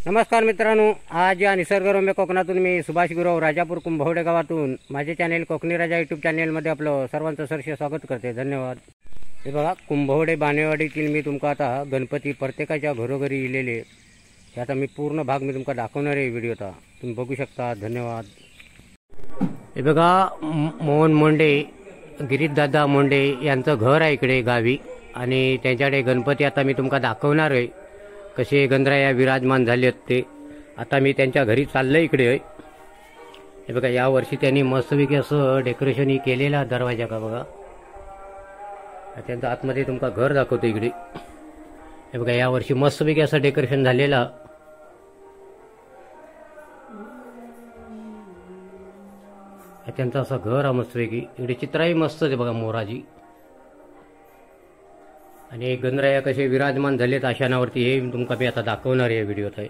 नमस्कार मित्रांनो, आज या निसर्गरम्य कोकणातून मी सुभाष गुरव राजापूर कुंभवडे गावातून माझे चॅनेल कोकणी राजा यूट्यूब चॅनेलमध्ये आपलं सर्वांचं सहर्ष स्वागत करते. धन्यवाद. हे बघा, कुंभवडे बाणेवाडीतील मी तुमका आता गणपती प्रत्येकाच्या घरोघरी इलेले हे आता मी पूर्ण भाग मी तुमका दाखवणार आहे व्हिडिओ. आता तुम्ही बघू शकता. धन्यवाद. हे बघा, मोहन मोंडे, गिरीशदादा मोंडे यांचं घर आहे इकडे गावी आणि त्यांच्याकडे गणपती आता मी तुमका दाखवणार आहे. कसे गणराया विराजमान झाले आहेत ते आता मी त्यांच्या घरी चाललं इकडे. हे बघा, यावर्षी त्यांनी मस्तपैकी असं डेकोरेशन केलेलं दरवाजा का बघा. त्यांचं आतमध्ये तुमका घर दाखवतो इकडे. हे बघा, यावर्षी मस्तपैकी असं डेकोरेशन झालेलं. त्यांचं असं घर आहे मस्तपैकी. इकडे चित्रही मस्त आहे बघा, मोराजी आणि गणराया कसे विराजमान झालेत आशानावरती हे तुमका मी आता दाखवणार आहे व्हिडिओत आहे.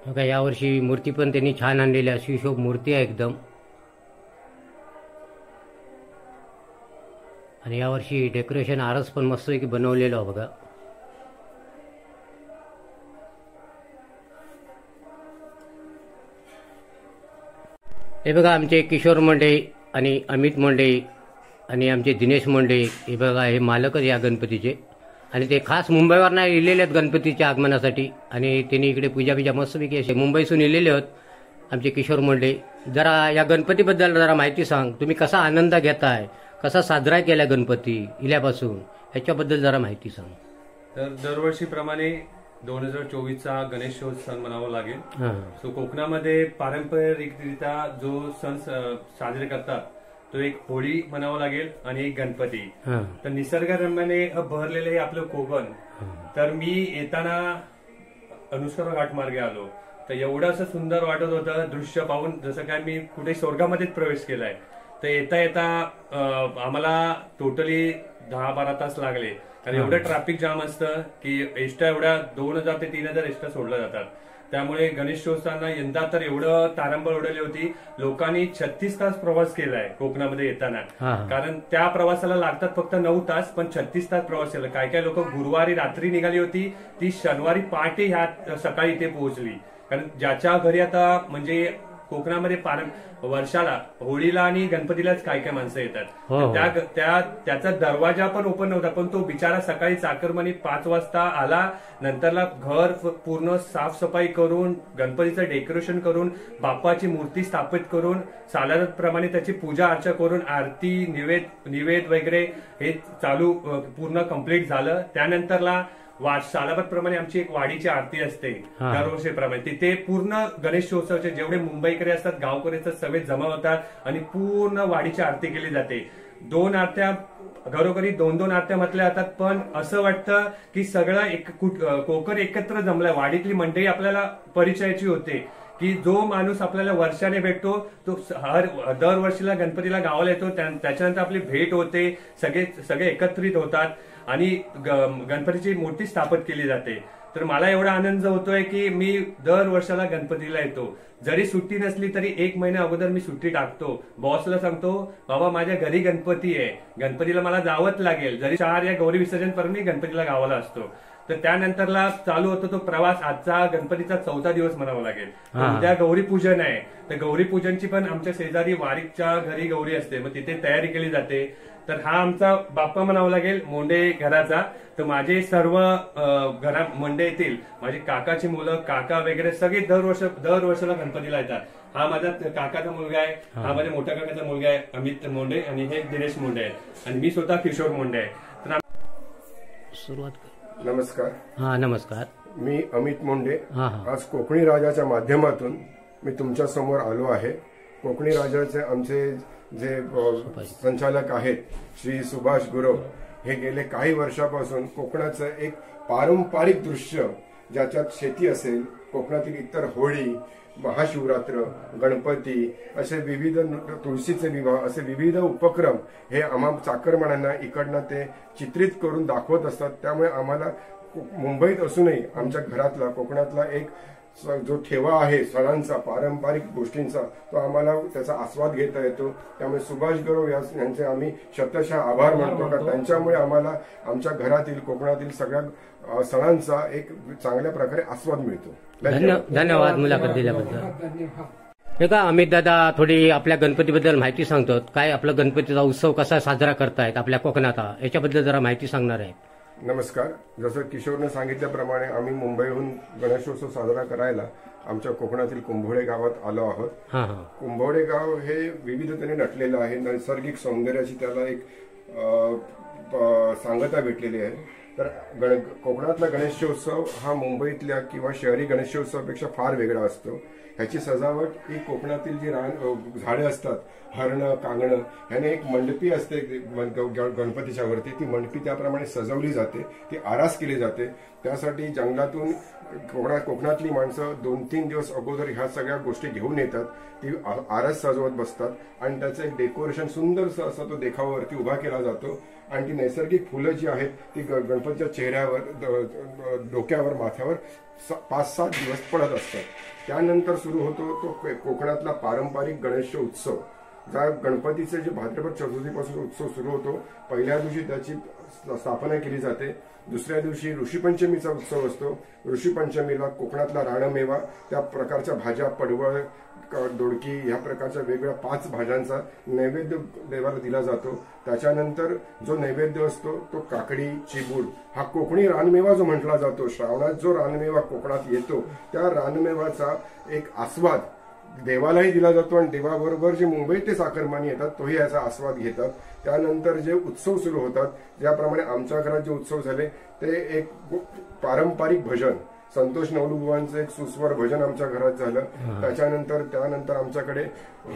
बघा, यावर्षी मूर्ती पण त्यांनी छान आणलेली आहे. शिशोभ मूर्ती आहे एकदम. आणि यावर्षी डेकोरेशन आरस पण मस्तपैकी बनवलेलं आहे बघा. हे बघा, आमचे किशोर मोंडे आणि अमित मोंडे आणि आमचे दिनेश मोंडे हे बघा, हे मालकच या गणपतीचे आणि ते खास मुंबईवर नाही इलेले आहेत गणपतीच्या आगमनासाठी आणि त्यांनी इकडे पूजा मस्तपैकी असे मुंबईसून इलेले आहेत आमचे किशोर मोंडे. जरा या गणपतीबद्दल जरा माहिती सांग. तुम्ही कसा आनंद घेताय, कसा साजरा केला गणपती इल्यापासून, ह्याच्याबद्दल जरा माहिती सांग. तर दरवर्षीप्रमाणे 2024चा गणेशोत्सव म्हणावा लागेल. सो कोकणामध्ये पारंपरिकरित्या जो सण साजरे करतात तो एक होळी म्हणावा लागेल आणि एक गणपती. तर निसर्गरम्याने भरलेले हे आपलं कोकण. तर मी येताना अनुस्वर घाट मार्गे आलो तर एवढं असं सुंदर वाटत होतं दृश्य पाहून, जसं काय मी कुठे स्वर्गामध्येच प्रवेश केलाय. तर येता येता आम्हाला टोटली 10-12 तास लागले. कारण एवढं ट्रॅफिक जाम असतं की एसट्या एवढ्या 2000 ते 3000 एसट्या सोडल्या जातात. त्यामुळे गणेशोत्सवांना यंदा तर एवढं तारंबळ उडवली होती. लोकांनी 36 तास प्रवास केलाय कोकणामध्ये येताना. कारण त्या प्रवासाला लागतात फक्त 9 तास, पण 36 तास प्रवास केला. काय काय लोक गुरुवारी रात्री निघाली होती, ती शनिवारी पहाटे ह्या सकाळी इथे पोहोचली. कारण ज्याच्या घरी आता म्हणजे कोकणामध्ये वर्षाला होळीला आणि गणपतीलाच काय काय माणसं येतात, त्याचा दरवाजा पण ओपन नव्हता, पण तो बिचारा सकाळी चाकरमानी 5 वाजता आला. नंतरला घर पूर्ण साफसफाई करून गणपतीचं डेकोरेशन करून बाप्पाची मूर्ती स्थापित करून सालाप्रमाणे त्याची पूजा अर्चा करून आरती निवेद वगैरे हे चालू पूर्ण कम्प्लीट झालं. त्यानंतरला सालाबादप्रमाणे आमची एक वाडीची आरती असते दरवर्षीप्रमाणे. तिथे पूर्ण गणेशोत्सवाचे जेवढे मुंबईकरी असतात, गावकरी असतात, सगळे जमा होतात आणि पूर्ण वाडीची आरती केली जाते. 2 आरत्या घरोघरी 2-2 आरत्या म्हटल्या जातात. पण असं वाटतं की सगळं कोकण एकत्र जमलाय. वाडीतली मंडळी आपल्याला परिचयाची होते की जो माणूस आपल्याला वर्षाने भेटतो तो दरवर्षीला गणपतीला गावाला येतो. त्याच्यानंतर आपली भेट होते, सगळे एकत्रित होतात आणि गणपतीची मूर्ती स्थापित केली जाते. तर मला एवढा आनंद होतोय की मी दर वर्षाला गणपतीला येतो. जरी सुट्टी नसली तरी 1 महिना अगोदर मी सुट्टी टाकतो. बॉसला सांगतो, बाबा माझ्या घरी गणपती आहे, गणपतीला मला जावंच लागेल. जरी 4 या गौरी विसर्जन पर्यंत मी गणपतीला गावाला असतो. तर त्यानंतरला चालू होतो तो प्रवास. आजचा गणपतीचा 4था दिवस म्हणावा लागेल. उद्या गौरीपूजन आहे. तर गौरीपूजनची पण आमच्या शेजारी वारीकच्या घरी गौरी असते, मग तिथे तयारी केली जाते. तर हा आमचा बाप्पा म्हणावा लागेल मोंडे घराचा. तर माझे सर्व घरा मोंडे येतील, माझी काकाची मुलं, काका वगैरे सगळे दरवर्षाला गणपतीला येतात. हा माझा काकाचा मुलगा आहे, हा माझ्या मोठ्या काकाचा मुलगा आहे अमित मोंडे आणि हे दिनेश मोंडे आहे आणि मी स्वतः किशोर मोंडे आहे. तर सुरुवात. नमस्कार. नमस्कार. मी अमित मोंडे. आज कोकणी राजाच्या माध्यमातून मी तुमच्या समोर आलो आहे. कोकणी राजाचे आमचे जे संचालक आहेत श्री सुभाष गुरव, हे गेले काही वर्षापासून कोकणाचं एक पारंपरिक दृश्य ज्याच्यात शेती असेल, कोकणातील इतर होळी, महाशिवरात्र, गणपती असे विविध तुळशीचे विवाह असे विविध उपक्रम हे आम्हा चाकरमान्यांना इकडनं ते चित्रित करून दाखवत असतात. त्यामुळे आम्हाला मुंबईत असूनही आमच्या घरातला कोकणातला एक जो ठेवा आहे सणांचा, पारंपरिक गोष्टींचा, तो आम्हाला त्याचा आस्वाद घेता येतो. त्यामुळे सुभाष गुरव यांचे आम्ही शतशः आभार मानतो का त्यांच्यामुळे आम्हाला आमच्या घरातील, कोकणातील सगळ्या सणांचा एक चांगल्या प्रकारे आस्वाद मिळतो. धन्यवाद मुलाखत दिल्याबद्दल. हे का अमित दादा थोडी आपल्या गणपतीबद्दल माहिती सांगतो. काय आपला गणपतीचा उत्सव कसा साजरा करतायत आपल्या कोकणात, याच्याबद्दल जरा माहिती सांगणार आहे. नमस्कार. जसं किशोरने सांगितल्याप्रमाणे आम्ही मुंबईहून गणेशोत्सव साजरा करायला आमच्या कोकणातील कुंभोडे गावात आलो आहोत. कुंभोडे गाव हे विविधतेने नटलेलं आहे. नैसर्गिक सौंदर्याची त्याला एक सांगता भेटलेली आहे. तर कोकणातला गणेशोत्सव हा मुंबईतल्या किंवा शहरी गणेशोत्सवापेक्षा फार वेगळा असतो. ह्याची सजावट ही कोकणातील जी झाडे असतात, हरणं, कांगणं, ह्याने एक मंडपी असते गणपतीच्या वरती. ती मंडपी त्याप्रमाणे सजवली जाते, ती आरास केली जाते. त्यासाठी जंगलातून कोकणातली माणसं 2-3 दिवस अगोदर ह्या सगळ्या गोष्टी घेऊन येतात. ती आरास सजवत बसतात आणि त्याचं एक डेकोरेशन सुंदरसं असा तो देखावावरती उभा केला जातो. आणि ती नैसर्गिक फुलं जी आहेत ती गणपतीच्या चेहऱ्यावर, डोक्यावर, माथ्यावर 5-7 दिवस पडत असतात. त्यानंतर सुरू होतो तो कोकणातला पारंपरिक गणेश उत्सव. ज्या गणपतीचे जे भाद्रपद चतुर्थीपासून उत्सव सुरू होतो. पहिल्या दिवशी त्याची स्थापना केली जाते. दुसऱ्या दिवशी ऋषीपंचमीचा उत्सव असतो. ऋषीपंचमीला कोकणातला रानमेवा, त्या प्रकारच्या भाज्या, पडवळ, दोडकी, ह्या प्रकारच्या वेगवेगळ्या 5 भाज्यांचा नैवेद्य देवाला दिला जातो. त्याच्यानंतर जो नैवेद्य असतो तो काकडी, चिबूड, हा कोकणी रानमेवा जो म्हटला जातो. श्रावणात जो रानमेवा कोकणात येतो त्या रानमेवाचा एक आस्वाद देवालाही दिला जातो आणि देवाबरोबर जे मुंबईत ते चाकरमानी येतात तोही याचा आस्वाद घेतात. त्यानंतर जे उत्सव सुरू होतात, ज्याप्रमाणे आमच्या घरात जे उत्सव झाले ते एक पारंपरिक भजन, संतोष नवलुबुवांचं एक सुस्वर भजन आमच्या घरात झालं. त्यानंतर आमच्याकडे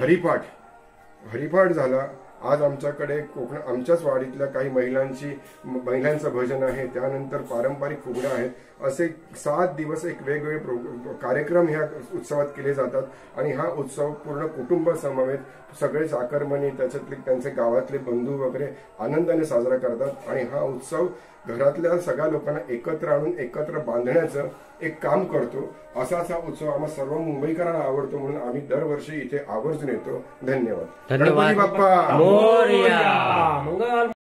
हरिपाठ झाला. आज आमच्याकडे आमच्याच वाडीतल्या काही महिलांचं भजन आहे. त्यानंतर पारंपरिक फुगड्या आहेत. असे 7 दिवस एक वेगवेगळे कार्यक्रम ह्या उत्सवात केले जातात. आणि हा उत्सव पूर्ण कुटुंब समवेत सगळे चाकरमणी, त्याच्यातले त्यांचे गावातले बंधू वगैरे आनंदाने साजरा करतात. आणि हा उत्सव घरातल्या सगळ्या लोकांना एकत्र आणून एकत्र बांधण्याचं एक काम करतो. असाच हा उत्सव आम्हा सर्व मुंबईकरांना आवडतो म्हणून आम्ही दरवर्षी इथे आवर्जून येतो. धन्यवाद. गणपती बाप्पा मोरया.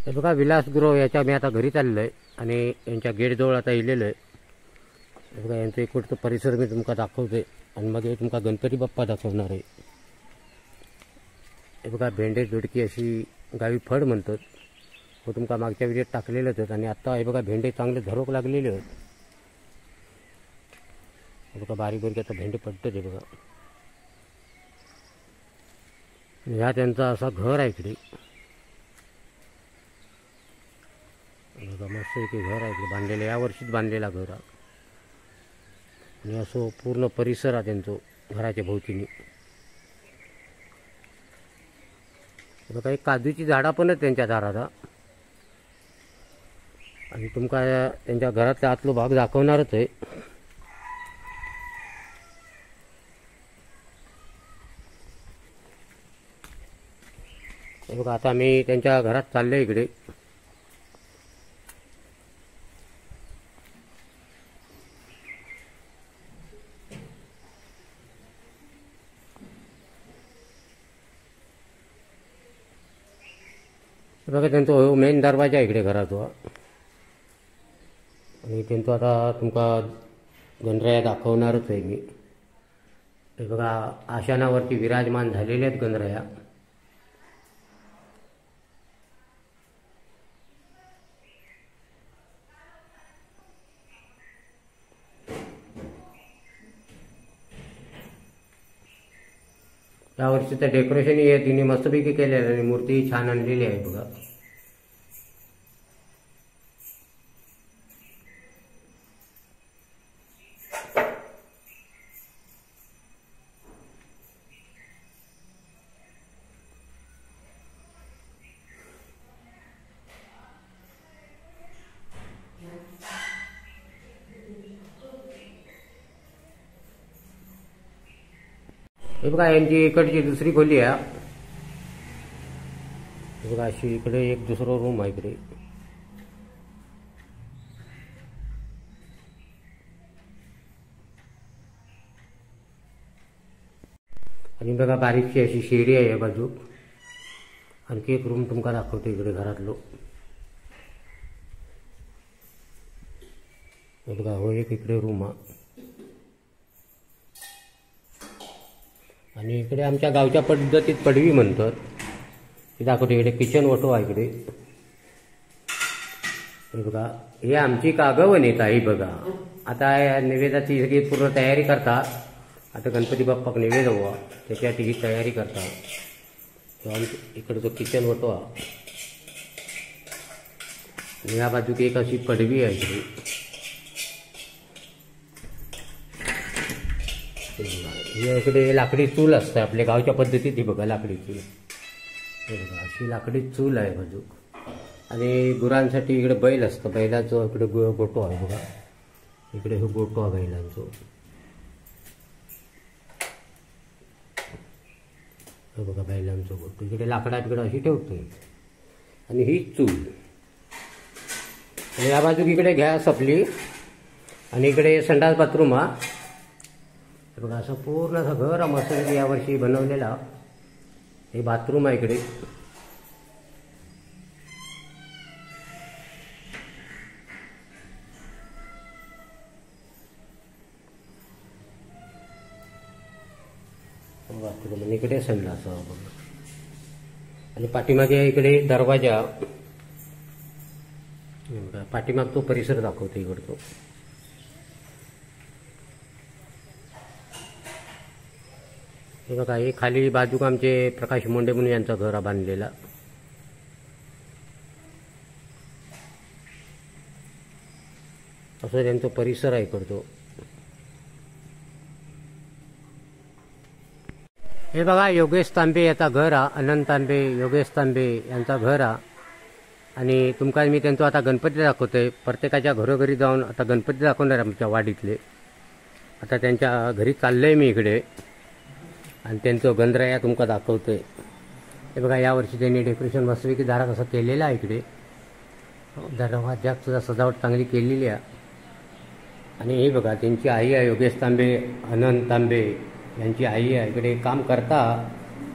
हे बघा विलासगृह याच्या मी आता घरी चाललो आहे आणि यांच्या गेटजवळ आता इलेलो आहे. हे बघा यांचं इकडचं परिसर मी तुमका दाखवते आणि मग तुमका गणपती बाप्पा दाखवणार आहे. हे बघा भेंडे दोडकी अशी गावी फळ म्हणतात. हो तुमका मागच्या व्हिडिओत टाकलेलंच आहेत. आणि आता हे बघा भेंडे चांगले धरोक लागलेले आहेत. हे बघा बारीक बारीक आता भेंडे पडतात. हे बघा ह्या त्यांचा असा घर आहे इकडे. बघा मस्त इथे घर आहे इकडे बांधलेलं, यावर्षीच बांधलेला घर आहे. आणि असं पूर्ण परिसर आहे त्यांचं घराच्या भोवतीने. बघा एक काजूची झाडं पण आहेत त्यांच्या दारात. आणि तुमका त्यांच्या घरातला आतलो भाग दाखवणारच आहे. बघा आता मी त्यांच्या घरात चाललोय इकडे. बघा त्यांचा मेन दरवाजा इकडे घराचो. आणि त्यांचं आता तुमका गणराया दाखवणारच आहे मी. हे बघा आशानावरती विराजमान झालेले आहेत गणराया. यावर्षीचं डेकोरेशन हे तिने मस्तपैकी केलेलं आहे आणि मूर्ती छान आणलेली आहे बघा. हे बघा यांची इकडची दुसरी खोली आहे. हे बघा अशी इकडे एक दुसरा रूम आहे इकडे. आणि बघा बारीकशी अशी शेरी आहे या बाजूक. आणखी एक रूम तुमका दाखवतो इकडे घरातलो. हे बघा हो एक इकडे रूम हा. आणि इकडे आमच्या गावच्या पद्धतीत पडवी म्हणतात हे दाखवतो. इकडे किचन ओटो आहे इकडे. हे बघा हे आमची कागवणीत आहे बघा. आता या निवेदाची सगळी पूर्ण तयारी करता. आता गणपती बाप्पाक निवेद हवा त्याच्यासाठी ही तयारी करता. इकडे जो किचन ओटो हा. आणि या बाजूक एक अशी पडवी आहे इकडे. इकडे लाकडी चूल असते आपल्या गावच्या पद्धतीत. ही बघा लाकडी चूल. हे बघा अशी लाकडी चूल आहे बाजूक. आणि गुरांसाठी इकडे बैल असतं. बैलाचं इकडे गोटो आहे बघा. इकडे हो गोटो आहे बैलांचो. हे बघा बैलांचं गोटो इकडे लाकडात इकडे अशी ठेवतोय. आणि ही चूल. आणि या बाजूक इकडे गॅस आपली. आणि इकडे संडास बाथरूम हा. बघा असं पूर्ण असं घर मस्त यावर्षी बनवलेला. हे बाथरूम आहे इकडे. बाथरूम आणि इकडे संडास बघा. आणि पाठीमागे इकडे दरवाजा. पाठीमाग तो परिसर दाखवतो इकडतो. हे बघा हे खाली बाजूक आमचे प्रकाश मोंडे म्हणून यांचा घर बांधलेला. असं त्यांचा परिसर आहे इकडतो. हे बघा योगेश तांबे याचा घर हा. अनंत तांबे योगेश तांबे यांचा घर हा. आणि तुमका मी त्यांचं आता गणपती दाखवतोय. प्रत्येकाच्या घरोघरी जाऊन आता गणपती दाखवणार आमच्या वाडीतले. आता त्यांच्या घरी चाललंय मी इकडे. आणि त्यांचं गणराया तुमका दाखवतोय. हे बघा यावर्षी त्यांनी डेकोरेशन मस्तपैकी दारात असं केलेलं आहे इकडे. दरवाजात सुद्धा सजावट चांगली केलेली आहे. आणि हे बघा त्यांची आई आहे योगेश तांबे अनंत तांबे यांची आई आहे इकडे काम करता.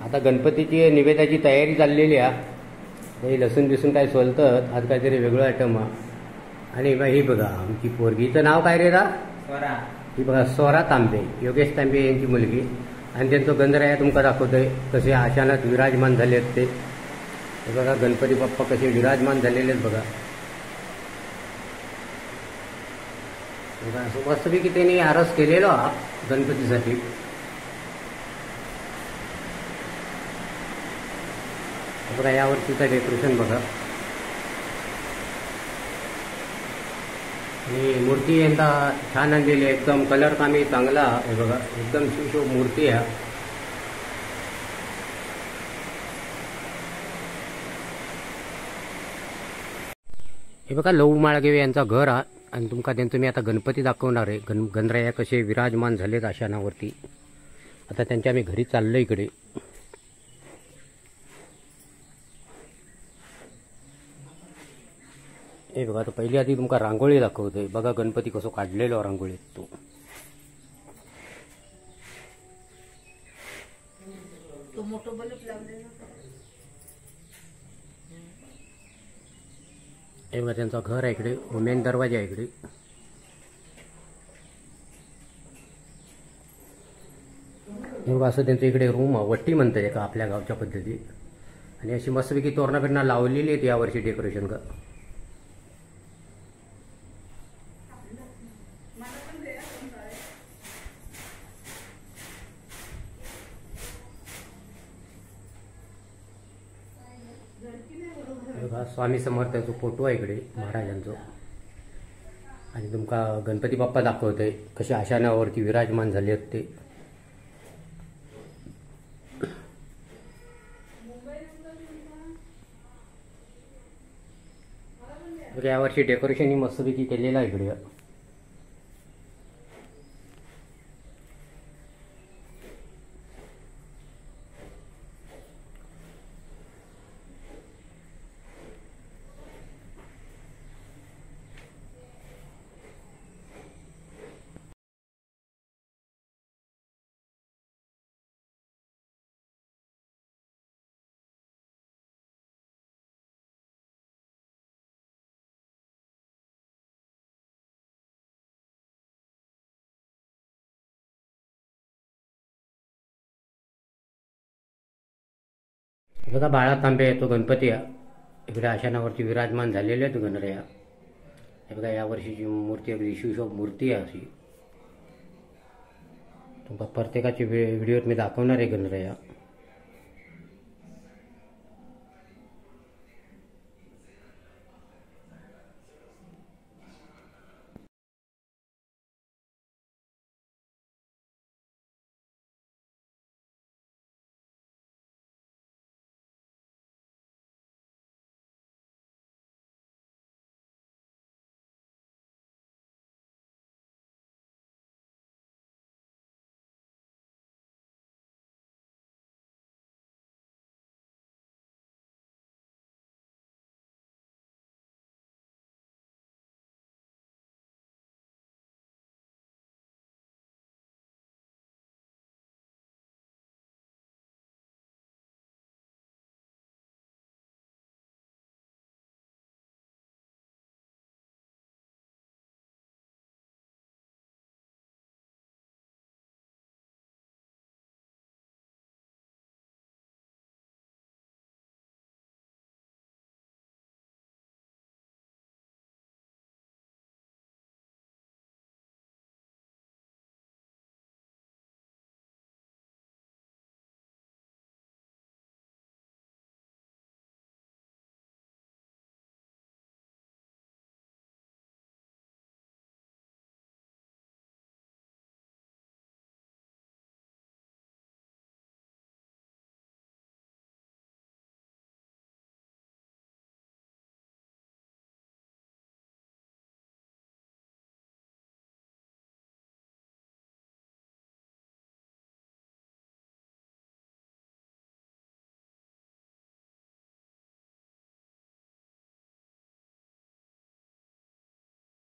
आता गणपतीची निवेदाची तयारी चाललेली आहे. हे लसूण बिसून काय सोलतं आज काहीतरी वेगळं आयटम आहे. आणि ही बघा आमची पोरगीचं नाव काय रे रा. ही बघा स्वरा तांबे योगेश तांबे यांची मुलगी. आणि त्यांचं गणराया तुमका दाखवतोय कसे अचानक विराजमान झाले आहेत ते. हे बघा गणपती बाप्पा कसे विराजमान झालेले आहेत बघा. बघा असं मस्तपैकी त्यांनी आरस केलेलो हा गणपतीसाठी. बघा यावर्षीचं डेकोरेशन बघा. आणि मूर्ती यांचा छान आणलेली आहे एकदम. कलर कामी चांगला आहे बघा. एकदम सुशोभ मूर्ती आहे. हे बघा लहू माळगेवे यांचा घर हा. आणि तुमका त्यांचं मी आता गणपती दाखवणार आहे. गणराया कसे विराजमान झालेत आशानावरती. आता त्यांच्या मी घरी चाललो इकडे. हे बघा तर पहिली आधी तुमका रांगोळी दाखवतोय. बघा गणपती कसं काढलेलो रांगोळीत तो. हे बघा त्यांचं घर आहे इकडे. मेन दरवाजा आहे इकडे. हे बघा असं त्यांचं इकडे रूम वट्टी म्हणतात का आपल्या गावच्या पद्धती, आणि अशी मस्तपैकी तोरणा बिरणा लावलेली आहेत यावर्षी डेकोरेशन का. बघा स्वामी समर्थांचा फोटो आहे इकडे महाराजांचं, आणि तुमका गणपती बाप्पा दाखवतोय कसे आशानावरती विराजमान झाले आहेत ते. यावर्षी डेकोरेशन ही मस्तपैकी केलेलं आहे इकडे. बघा बाळा तांबे तो गणपती इकडे आशानावरती विराजमान झालेले आहेत गणरया. हे बघा यावर्षीची मूर्ती अगदी शिवशोभ मूर्ती आहे अशी. तुमका प्रत्येकाची व्हिडिओत मी दाखवणार आहे गणरया.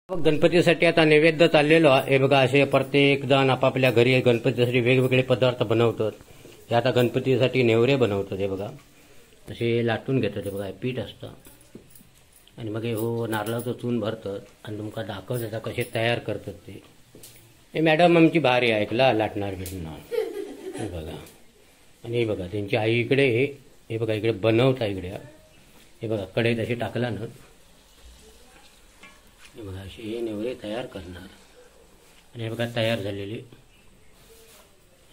गणपतीसाठी आता नैवेद्य चाललेलो आहे. हे बघा असे प्रत्येक जण आपापल्या घरी गणपतीसाठी वेगवेगळे पदार्थ बनवतात. हे आता गणपतीसाठी नेवरे बनवतात. हे बघा असे लाटून घेतात. हे बघा हे पीठ असतं, आणि मग हो नारळाचं चून भरतात आणि तुमका दाखवतात कसे तयार करतात ते. हे मॅडम आमची भारी ऐकला लाटणार भेटणार. हे बघा, आणि हे बघा त्यांची आई इकडे हे बघा इकडे बनवता इकडे. हे बघा कढईत असे टाकला ना, हे बघा असे हे नेवरे तयार करणार, आणि हे बघा तयार झालेले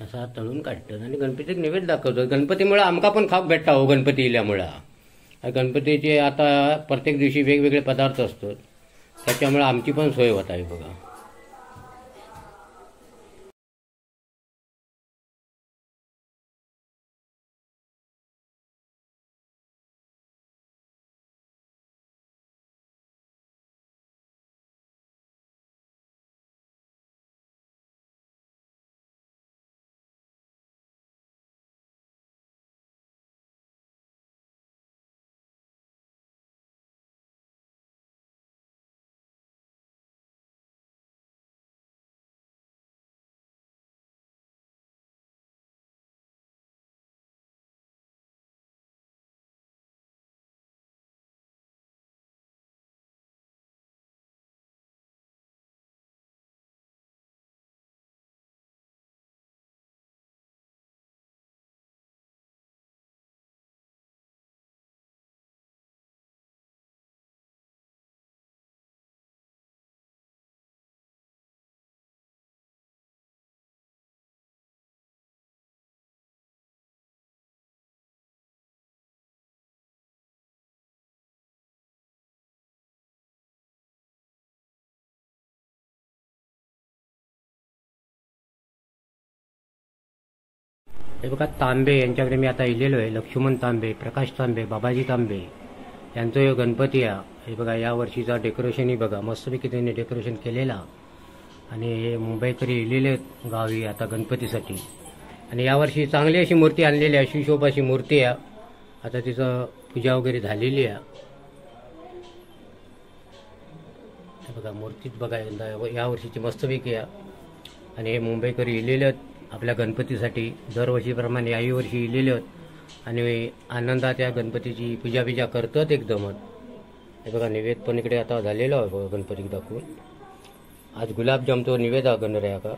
असा तळून काढतात आणि गणपतीक नैवेद्य दाखवतात. गणपतीमुळे आमका पण खाप भेटता हो गणपती इल्यामुळं. गणपतीचे आता प्रत्येक दिवशी वेगवेगळे पदार्थ असतात, त्याच्यामुळे आमची पण सोय होत आहे बघा. हे बघा तांबे यांच्याकडे मी आता इलेलो आहे. लक्ष्मण तांबे, प्रकाश तांबे, बाबाजी तांबे यांचं हे गणपती आहे. हे बघा या वर्षीचा डेकोरेशनही बघा मस्तपैकी त्यांनी डेकोरेशन केलेला. आणि हे मुंबईकरी इलेले आहेत गावी आता गणपतीसाठी. आणि यावर्षी चांगली अशी मूर्ती आणलेली आहे, शिशोभ अशी मूर्ती आहे. आता तिचं पूजा वगैरे झालेली आहे. हे बघा मूर्तीच बघा यावर्षीची मस्तपैकी आहे. आणि हे मुंबईकरी इलेले आहेत आपल्या गणपतीसाठी दरवर्षीप्रमाणे याही वर्षी इलेले आहेत. आणि आनंदात या गणपतीची पूजा बिजा करतात एकदमच. हे बघा निवेद पण इकडे आता झालेला आहे गणपतीक दाखवून. आज गुलाबजाम तो निवेद गणऱ्या का